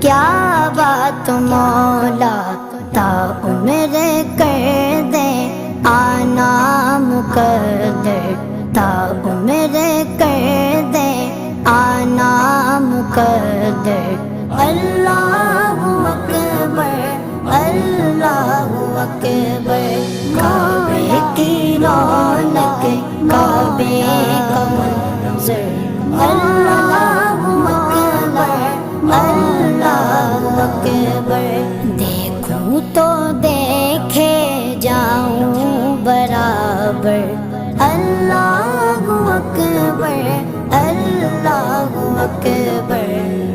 क्या बात मौला ता उम्र कर दे, आना मुकद्दर ता उम्र कर दे, आना मुकद्दर। अल्लाहु अकबर, अल्लाहु अकबर। काबे की रौनक, काबे का मंज़र। अल्लाहु अकबर, अल्लाहु अकबर।